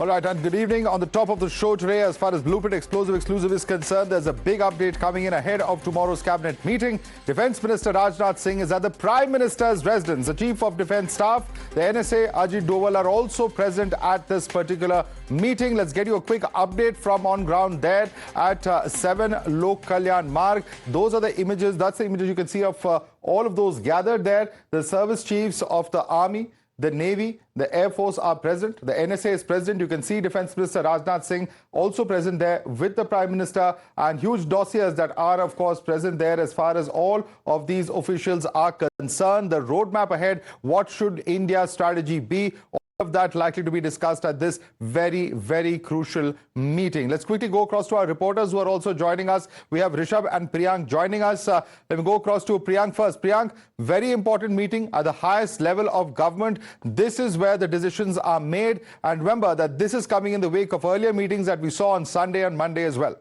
All right, and good evening. On the top of the show today, as far as Blueprint Explosive Exclusive is concerned, there's a big update coming in ahead of tomorrow's cabinet meeting. Defence Minister Rajnath Singh is at the Prime Minister's residence. The Chief of Defence Staff, the NSA, Ajit Doval, are also present at this particular meeting. Let's get you a quick update from on ground there at 7 Lok Kalyan Marg. Those are the images. That's the images you can see of all of those gathered there. The service chiefs of the Army, the Navy, the Air Force are present. The NSA is present. You can see Defence Minister Rajnath Singh also present there with the Prime Minister, and huge dossiers that are, of course, present there as far as all of these officials are concerned. The roadmap ahead, what should India's strategy be? Of that likely to be discussed at this very, very crucial meeting. Let's quickly go across to our reporters who are also joining us. We have Rishabh and Priyank joining us. Let me go across to Priyank first. Priyank, very important meeting at the highest level of government. This is where the decisions are made. And remember that this is coming in the wake of earlier meetings that we saw on Sunday and Monday as well.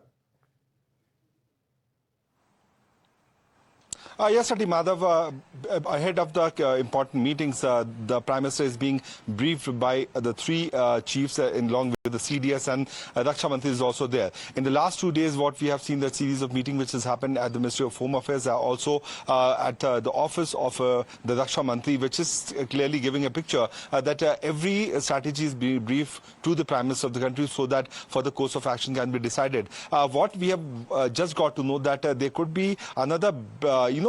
Yes, Madhav, ahead of the important meetings, the Prime Minister is being briefed by the three chiefs along with the CDS, and Raksha Mantri is also there. In the last 2 days, what we have seen, the series of meetings which has happened at the Ministry of Home Affairs, also at the office of the Raksha Mantri, which is clearly giving a picture that every strategy is being briefed to the Prime Minister of the country so that for the course of action can be decided. What we have just got to know that there could be another,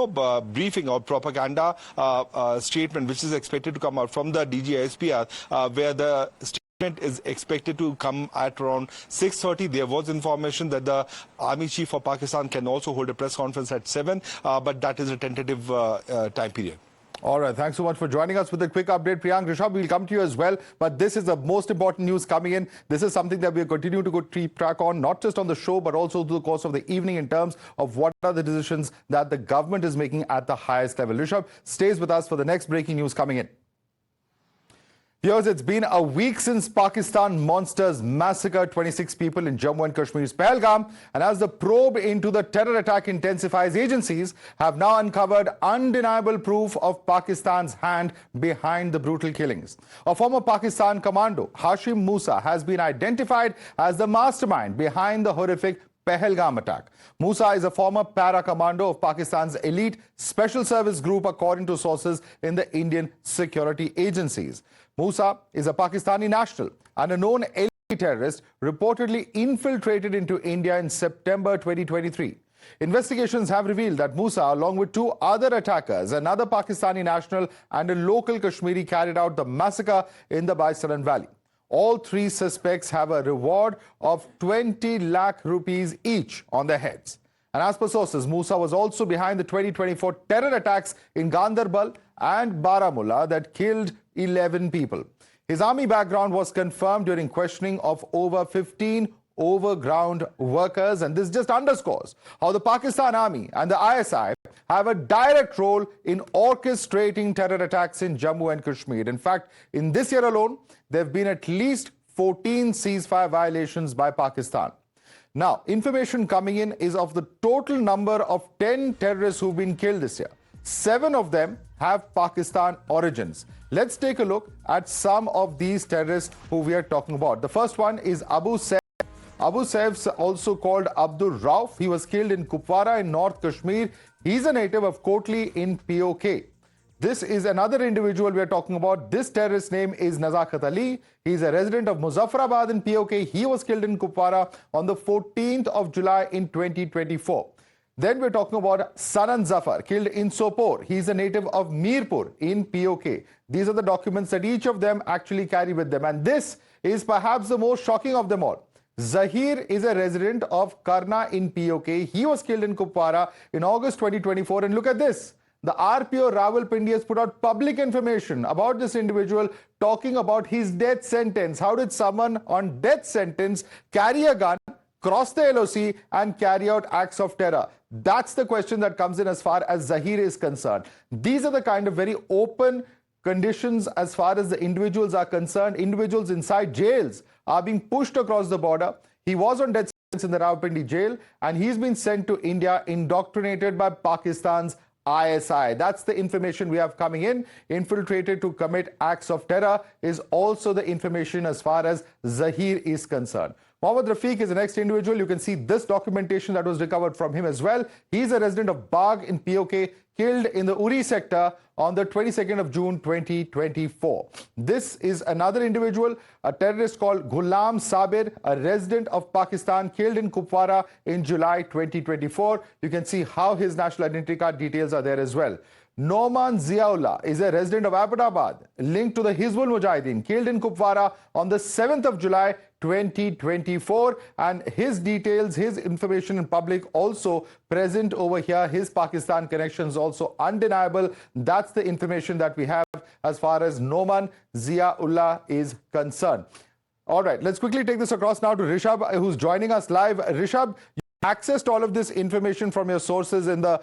briefing or propaganda statement which is expected to come out from the DG ISPR, where the statement is expected to come at around 6:30. There was information that the Army Chief of Pakistan can also hold a press conference at 7, but that is a tentative time period. All right, thanks so much for joining us with a quick update, Priyank. Rishabh, we'll come to you as well, but this is the most important news coming in. This is something that we'll continue to keep track on, not just on the show, but also through the course of the evening in terms of what are the decisions that the government is making at the highest level. Rishabh stays with us for the next breaking news coming in. Viewers, it's been a week since Pakistan monsters massacred 26 people in Jammu and Kashmir's Pahalgam, and as the probe into the terror attack intensifies, agencies have now uncovered undeniable proof of Pakistan's hand behind the brutal killings. A former Pakistan commando, Hashim Musa, has been identified as the mastermind behind the horrific Pahalgam attack. Musa is a former para-commando of Pakistan's elite special service group, according to sources in the Indian security agencies. Musa is a Pakistani national and a known elite terrorist reportedly infiltrated into India in September 2023. Investigations have revealed that Musa, along with two other attackers, another Pakistani national and a local Kashmiri, carried out the massacre in the Baisaran Valley. All three suspects have a reward of 20 lakh rupees each on their heads. And as per sources, Musa was also behind the 2024 terror attacks in Gandarbal and Baramulla that killed 11 people. His army background was confirmed during questioning of over 15 overground workers, and this just underscores how the Pakistan Army and the ISI have a direct role in orchestrating terror attacks in Jammu and Kashmir. In fact, in this year alone, there have been at least 14 ceasefire violations by Pakistan. Now, information coming in is of the total number of 10 terrorists who've been killed this year. 7 of them have Pakistan origins. Let's take a look at some of these terrorists who we are talking about. The first one is Abu Saif. Abu Saif, also called Abdul Rauf. He was killed in Kupwara in North Kashmir. He's a native of Kotli in POK. This is another individual we are talking about. This terrorist's name is Nazakat Ali. He's a resident of Muzaffarabad in POK. He was killed in Kupwara on the 14th of July in 2024. Then we're talking about Sanan Zafar, killed in Sopore. He's a native of Mirpur in POK. These are the documents that each of them actually carry with them. And this is perhaps the most shocking of them all. Zahir is a resident of Karna in POK. He was killed in Kupwara in August 2024. And look at this. The RPO Rawalpindi has put out public information about this individual, talking about his death sentence. How did someone on death sentence carry a gun, cross the LOC and carry out acts of terror? That's the question that comes in as far as Zahir is concerned. These are the kind of very open conditions as far as the individuals are concerned. Individuals inside jails are being pushed across the border. He was on death sentence in the Rawalpindi jail, and he's been sent to India, indoctrinated by Pakistan's ISI. That's the information we have coming in. Infiltrated to commit acts of terror is also the information as far as Zahir is concerned. Mohammad Rafiq is the next individual. You can see this documentation that was recovered from him as well. He's a resident of Bagh in POK, killed in the Uri sector on the 22nd of June 2024. This is another individual, a terrorist called Ghulam Sabir, a resident of Pakistan, killed in Kupwara in July 2024. You can see how his national identity card details are there as well. Noman Ziaullah is a resident of Abbottabad, linked to the Hizbul Mujahideen, killed in Kupwara on the 7th of July 2024, and his details, his information in public also present over here. His Pakistan connections also undeniable. That's the information that we have as far as Noman Ziaullah is concerned. All right, let's quickly take this across now to Rishabh, who's joining us live. Rishabh, accessed all of this information from your sources in the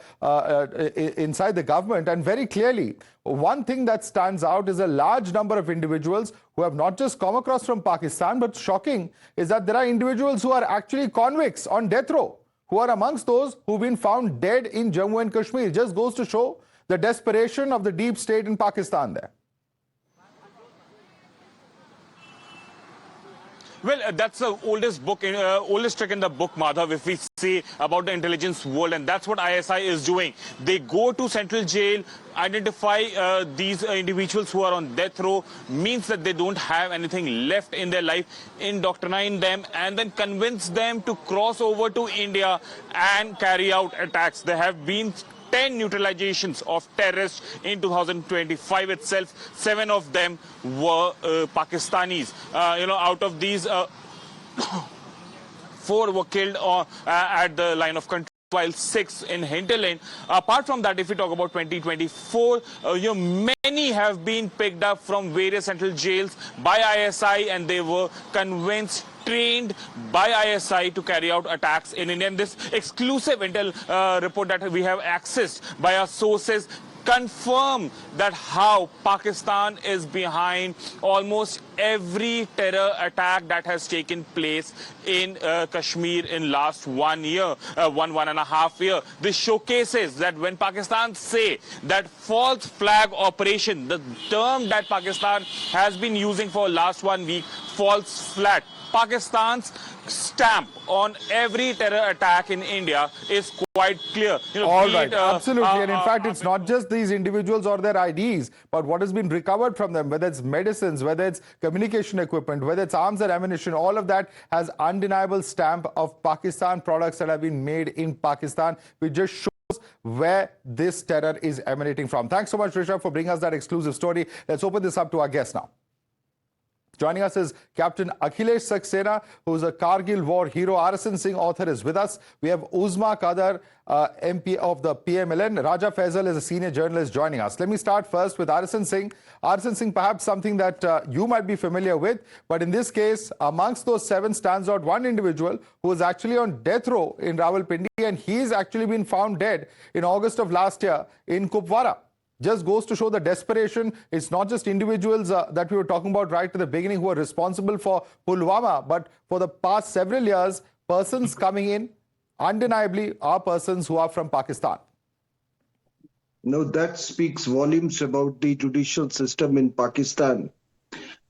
inside the government, and very clearly one thing that stands out is a large number of individuals who have not just come across from Pakistan, but shocking is that there are individuals who are actually convicts on death row, who are amongst those who've been found dead in Jammu and Kashmir. It just goes to show the desperation of the deep state in Pakistan there. Well, that's the oldest trick in the book, Madhav, if we say about the intelligence world, and that's what ISI is doing. They go to central jail, identify these individuals who are on death row, means that they don't have anything left in their life, indoctrinate them, and then convince them to cross over to India and carry out attacks. There have been 10 neutralizations of terrorists in 2025 itself. 7 of them were Pakistanis. Out of these, 4 were killed at the line of control, while 6 in hinterland. Apart from that, if we talk about 2024, many have been picked up from various central jails by ISI, and they were convinced, trained by ISI to carry out attacks in India. And this exclusive intel report that we have accessed by our sources confirm that how Pakistan is behind almost every terror attack that has taken place in Kashmir in last 1 year, 1.5 year. This showcases that when Pakistan say that false flag operation, the term that Pakistan has been using for last 1 week, false flag, Pakistan's stamp on every terror attack in India is quite clear. All right, absolutely. And in fact, it's not just these individuals or their IDs, but what has been recovered from them, whether it's medicines, whether it's communication equipment, whether it's arms and ammunition, all of that has undeniable stamp of Pakistan products that have been made in Pakistan, which just shows where this terror is emanating from. Thanks so much, Rishabh, for bringing us that exclusive story. Let's open this up to our guests now. Joining us is Captain Akhilesh Saxena, who is a Kargil war hero. Arasan Singh, author, is with us. We have Uzma Qadar, MP of the PMLN. Raja Faisal is a senior journalist joining us. Let me start first with Arasan Singh. Arasan Singh, perhaps something that you might be familiar with, but in this case, amongst those 7 stands out one individual who is actually on death row in Rawalpindi, and he's actually been found dead in August of last year in Kupwara. Just goes to show the desperation. It's not just individuals that we were talking about right at the beginning who are responsible for Pulwama, but for the past several years, persons coming in undeniably are persons who are from Pakistan. No, that speaks volumes about the judicial system in Pakistan.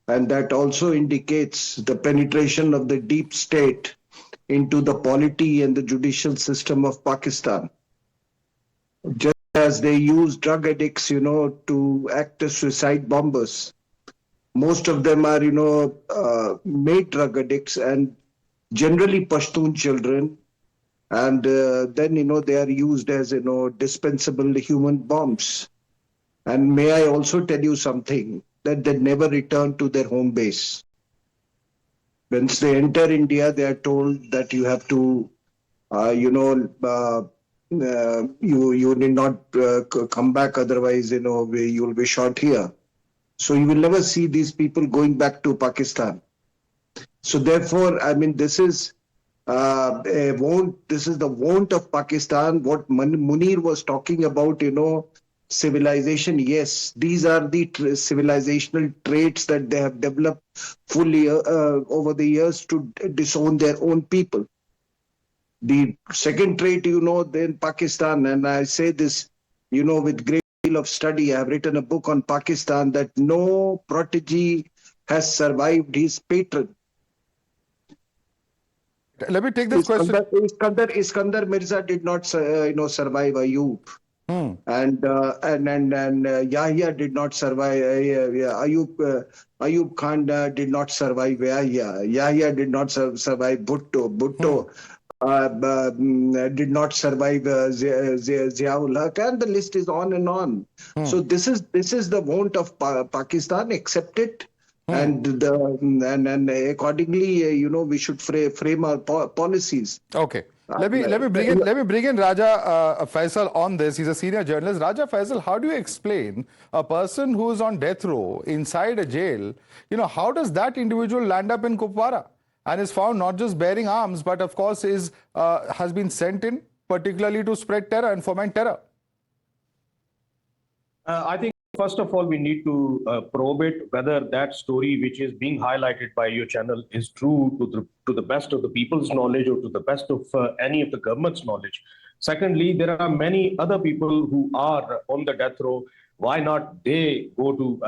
And that also indicates the penetration of the deep state into the polity and the judicial system of Pakistan. Just as they use drug addicts, to act as suicide bombers. Most of them are, made drug addicts and generally Pashtun children. And then, they are used as, dispensable human bombs. And may I also tell you something, that they never return to their home base. Once they enter India, they are told that you have to, you need not come back, otherwise, you will be shot here. So you will never see these people going back to Pakistan. So therefore, I mean, this is the want of Pakistan. What Munir was talking about, civilization. Yes, these are the civilizational traits that they have developed fully over the years to disown their own people. The second trait, in Pakistan, and I say this with great deal of study. I have written a book on Pakistan that no protege has survived his patron. Let me take this question. Iskandar Mirza did not, survive Ayub. And Yahya did not survive. Ayub Khan did not survive Yahya. Yahya did not survive Bhutto. Bhutto did not survive Ziaul Haq, and the list is on and on. So this is the want of Pakistan. Accept it. And accordingly, we should frame our policies. Okay. Let me bring in Raja Faisal on this. He's a senior journalist. Raja Faisal, how do you explain a person who is on death row inside a jail? How does that individual land up in Kupwara and is found not just bearing arms, but of course has been sent in particularly to spread terror and foment terror? I think first of all, we need to probe it whether that story which is being highlighted by your channel is true to the best of the people's knowledge or to the best of any of the government's knowledge. Secondly, there are many other people who are on the death row. Why not they go to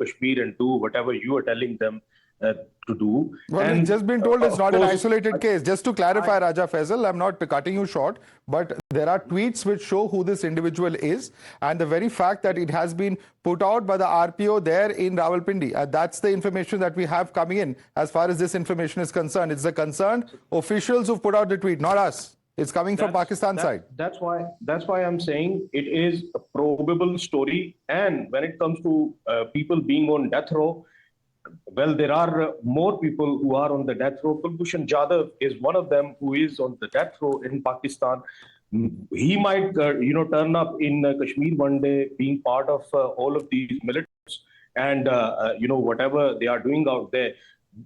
Kashmir and do whatever you are telling them to do? Well, and we've just been told it's not an isolated case. Just to clarify, Raja Faisal, I'm not cutting you short, but there are tweets which show who this individual is, and the very fact that it has been put out by the RPO there in Rawalpindi. That's the information that we have coming in as far as this information is concerned. It's the concerned officials who've put out the tweet, not us. It's coming from Pakistan side. That's why I'm saying it is a probable story. And when it comes to people being on death row, well, there are more people who are on the death row. Kulbhushan Jadhav is one of them who is on the death row in Pakistan. He might, turn up in Kashmir one day, being part of all of these militants and, whatever they are doing out there.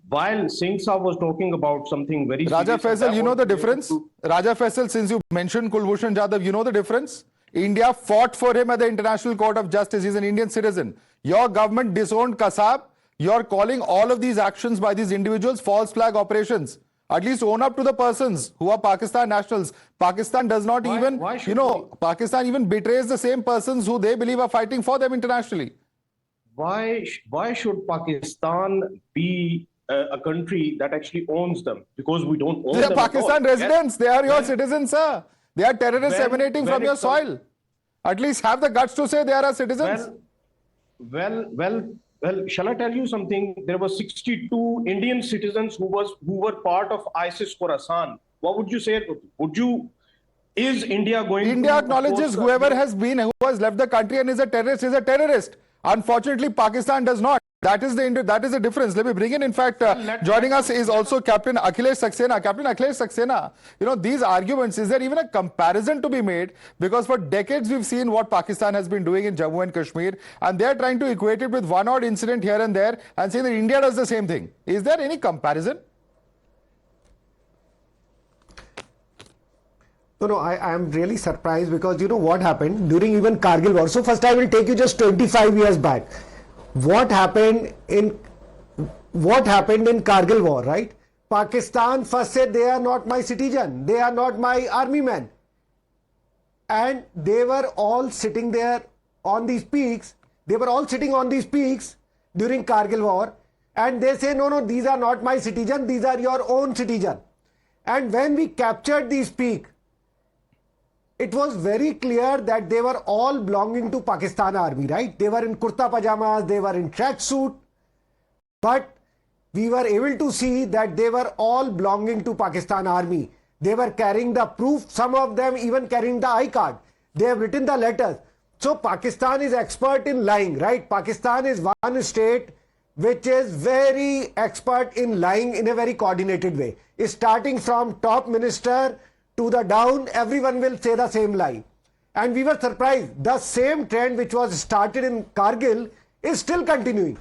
While Singh Saab was talking about something very Raja serious, Faisal, you know the difference? Raja Faisal, since you mentioned Kulbhushan Jadhav, you know the difference? India fought for him at the International Court of Justice. He's an Indian citizen. Your government disowned Kasab. You're calling all of these actions by these individuals false flag operations. At least own up to the persons who are Pakistan nationals. Pakistan does not Pakistan even betrays the same persons who they believe are fighting for them internationally. Why should Pakistan be a country that actually owns them? Because we don't own them. They are Pakistan residents. They are your citizens, sir. They are terrorists emanating from your soil. At least have the guts to say they are our citizens. Well, shall I tell you something? There were 62 Indian citizens who were part of ISIS Khorasan. What would you say? Is India going India to acknowledges whoever has left the country and is a terrorist. Unfortunately, Pakistan does not. That is the difference. Let me bring in fact, joining us is also Captain Akhilesh Saxena. Captain Akhilesh Saxena, these arguments, is there even a comparison to be made? Because for decades, we've seen what Pakistan has been doing in Jammu and Kashmir, and they're trying to equate it with one odd incident here and there and say that India does the same thing. Is there any comparison? No, I am really surprised because you know what happened during even Kargil war. So first I will take you just 25 years back. What happened in Kargil war, right? Pakistan first said they are not my citizen, they are not my army men, and they were all sitting there on these peaks. They were all sitting on these peaks during Kargil war, and they say no, these are not my citizen, these are your own citizen. And when we captured these peaks, it was very clear that they were all belonging to Pakistan army, right? They were in kurta pajamas, they were in tracksuit, but we were able to see that they were all belonging to Pakistan army. They were carrying the proof, some of them even carrying the I-card. They have written the letters. So Pakistan is expert in lying, right? Pakistan is one state which is very expert in lying in a very coordinated way. Starting from top minister to the down, everyone will say the same lie. And we were surprised. The same trend which was started in Kargil is still continuing.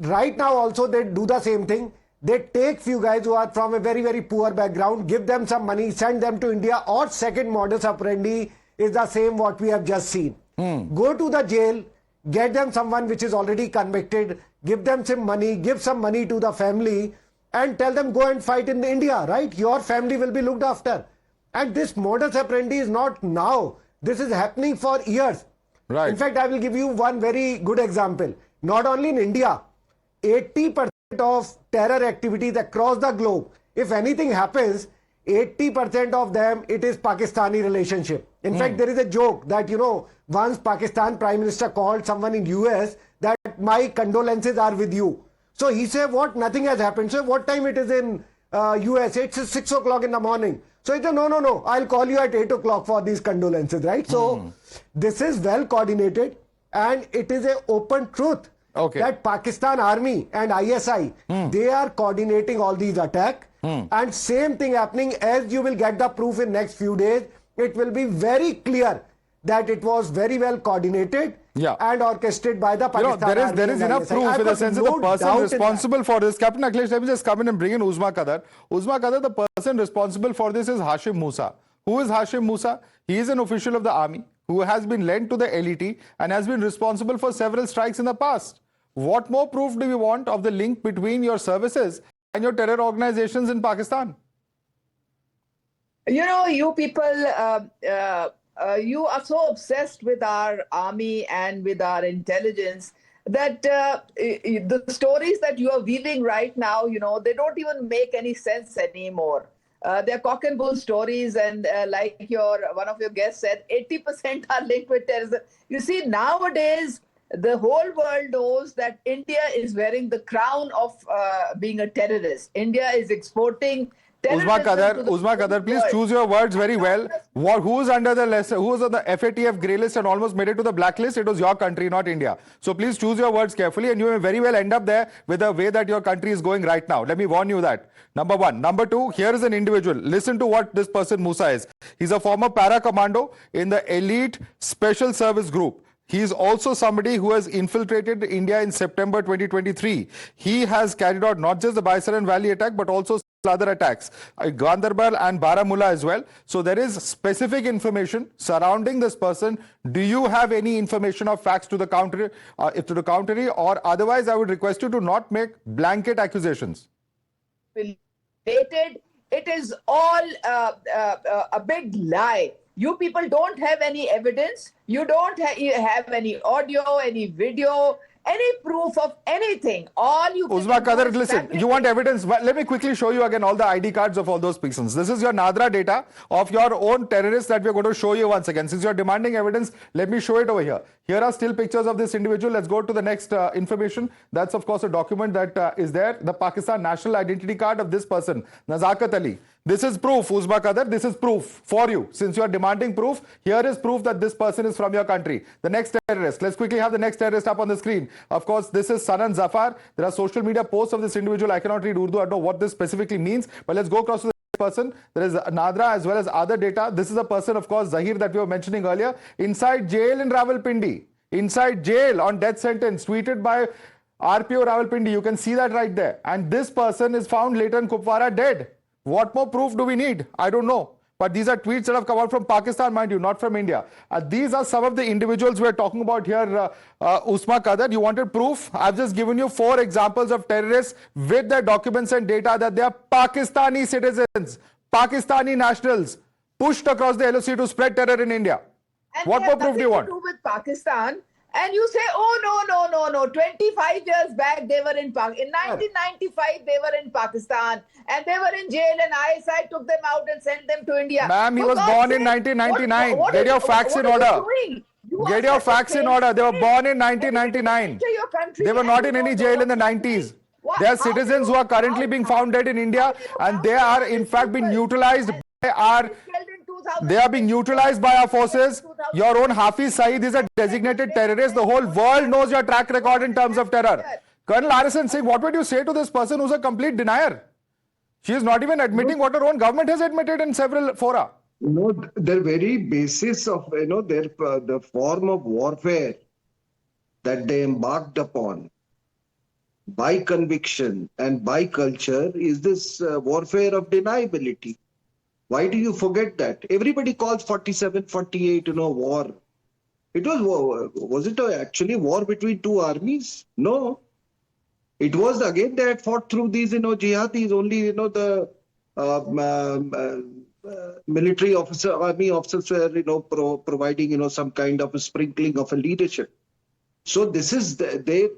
Right now also they do the same thing. They take few guys who are from a very, very poor background, give them some money, send them to India, or second modus operandi is the same what we have just seen. Go to the jail, get them someone which is already convicted, give them some money, give some money to the family, and tell them go and fight in India, right? Your family will be looked after. And this modus operandi is not now. This is happening for years. Right. In fact, I will give you one very good example. Not only in India, 80% of terror activities across the globe, if anything happens, 80% of them, it is Pakistani relationship. In fact, there is a joke that, you know, once Pakistan Prime Minister called someone in US that my condolences are with you. So he said, what? Nothing has happened. So what time it is in US? It's 6 o'clock in the morning. So he said, no, I'll call you at 8 o'clock for these condolences, right? So this is well coordinated and it is an open truth that Pakistan Army and ISI, they are coordinating all these attacks. And same thing happening, as you will get the proof in next few days, it will be very clear that it was very well coordinated and orchestrated by the Pakistan Army. There is enough ISI. proof in the sense that the person responsible for this. Captain Akhilesh, let me just come in and bring in Uzma Qadar. Uzma Qadar, the person responsible for this is Hashim Musa. Who is Hashim Musa? He is an official of the army who has been lent to the LET and has been responsible for several strikes in the past. What more proof do we want of the link between your services and your terror organizations in Pakistan? You know, you people, you are so obsessed with our army and with our intelligence that the stories that you are weaving right now, you know, they don't even make any sense anymore. They're cock and bull stories, and like one of your guests said, 80% are linked with terrorism. You see, nowadays, the whole world knows that India is wearing the crown of being a terrorist. India is exporting terrorism. Uzma Qadar, please choose your words very well. Who is under the list? Who was on the FATF grey list and almost made it to the blacklist? It was your country, not India. So please choose your words carefully, and you may very well end up there with the way that your country is going right now. Let me warn you that. Number one. Number two, here is an individual. Listen to what this person Musa is. He's a former para-commando in the elite special service group. He is also somebody who has infiltrated India in September 2023. He has carried out not just the Baisaran Valley attack, but also other attacks, Gandarbal and Baramulla as well. So there is specific information surrounding this person. Do you have any information or facts to the contrary, or otherwise I would request you to not make blanket accusations. It is all a big lie. You people don't have any evidence. You don't have any audio, any video, any proof of anything. All you Uzma Qadar, listen, you want evidence? Let me quickly show you again all the ID cards of all those persons. This is your Nadra data of your own terrorists that we're going to show you once again. Since you're demanding evidence, let me show it over here. Here are still pictures of this individual. Let's go to the next information. That's, of course, a document that is there. The Pakistan National Identity Card of this person, Nazakat Ali. This is proof, Uzma Qadar. This is proof for you. Since you are demanding proof, here is proof that this person is from your country. The next terrorist. Let's quickly have the next terrorist up on the screen. Of course, this is Sanan Zafar. There are social media posts of this individual. I cannot read Urdu. I don't know what this specifically means. But let's go across to the person. There is Nadra as well as other data. This is a person, of course, Zahir, that we were mentioning earlier. Inside jail in Rawalpindi. Inside jail on death sentence. Tweeted by RPO Rawalpindi. You can see that right there. And this person is found later in Kupwara dead. What more proof do we need? I don't know. But these are tweets that have come out from Pakistan, mind you, not from India. These are some of the individuals we're talking about here, Uzma Qadar. You wanted proof? I've just given you 4 examples of terrorists with their documents and data that they are Pakistani citizens, Pakistani nationals, pushed across the LOC to spread terror in India. And what more proof do you want? To do with Pakistan. And you say, oh, no. 25 years back, they were in Pakistan. In 1995, they were in Pakistan. And they were in jail, and ISI took them out and sent them to India. Ma'am, he was born in 1999. Get your facts in order. Get your facts in order. They were born in 1999. They were not in any jail in the 90s. They are citizens who are currently being found dead in India, and they are in fact being neutralized by our... They are being neutralized by our forces. Your own Hafiz Saeed is a designated terrorist. The whole world knows your track record in terms of terror. Colonel Harrison Singh, what would you say to this person who's a complete denier? She is not even admitting what her own government has admitted in several fora. No, the very basis of the form of warfare that they embarked upon by conviction and by culture is this warfare of deniability. Why do you forget that? Everybody calls 47, 48, war. It was it actually war between two armies? No. It was, again, they had fought through these, jihadis, only, the military officer, army officers were, providing, some kind of a sprinkling of a leadership. So this is their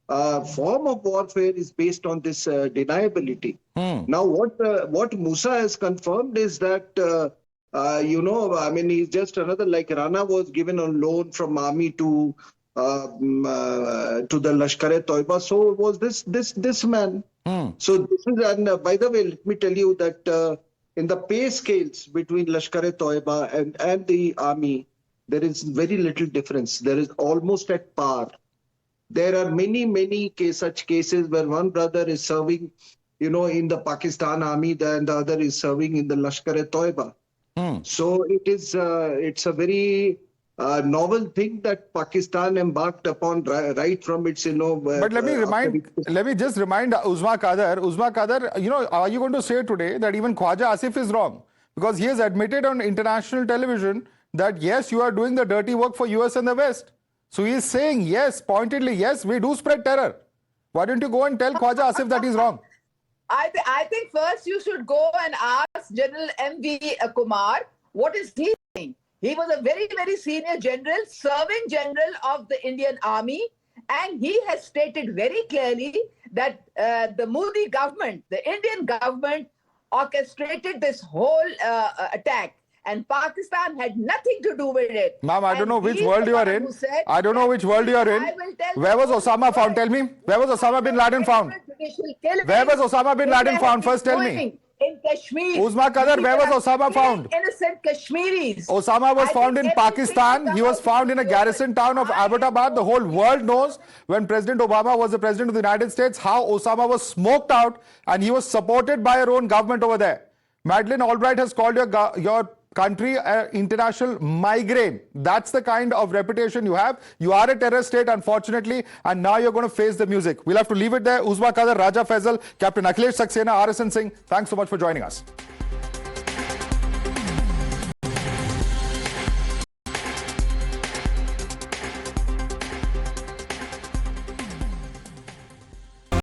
form of warfare is based on this deniability. Now, what Musa has confirmed is that, he's just another, like Rana was given on loan from army to the Lashkar-e-Toiba. So was this man. So this is, and by the way, let me tell you that in the pay scales between Lashkar-e-Toiba and the army, there is very little difference. There is almost at par. There are many such cases where one brother is serving, in the Pakistan army, and the other is serving in the Lashkar-e-Toiba. So it's a very novel thing that Pakistan embarked upon right from its, But let me just remind Uzma Qadar, are you going to say today that even Khwaja Asif is wrong? Because he has admitted on international television that yes, you are doing the dirty work for US and the West. So he is saying yes, pointedly, yes, we do spread terror. Why don't you go and tell Khwaja Asif that he's wrong? I think first you should go and ask General M.V. Kumar, what is he saying? He was a very senior general, serving general of the Indian Army, and he has stated very clearly that the Modi government, the Indian government, orchestrated this whole attack. And Pakistan had nothing to do with it. Ma'am, I don't know which world you are in. I don't know which world you are in. Where was Osama found? Tell me. Where was Osama bin Laden found? Where was Osama bin Laden found? First tell me. In Kashmir. Uzma Qadar, where was Osama found? Innocent Kashmiris. Osama was found in Pakistan. He was found in a garrison town of Abbottabad. The whole world knows when President Obama was the president of the United States, how Osama was smoked out and he was supported by your own government over there. Madeleine Albright has called your country an international migraine. That's the kind of reputation you have. You are a terrorist state, unfortunately, and now you're going to face the music. We'll have to leave it there. Uzma Qadar, Raja Faisal, Captain Akhilesh Saxena, RSN Singh, thanks so much for joining us.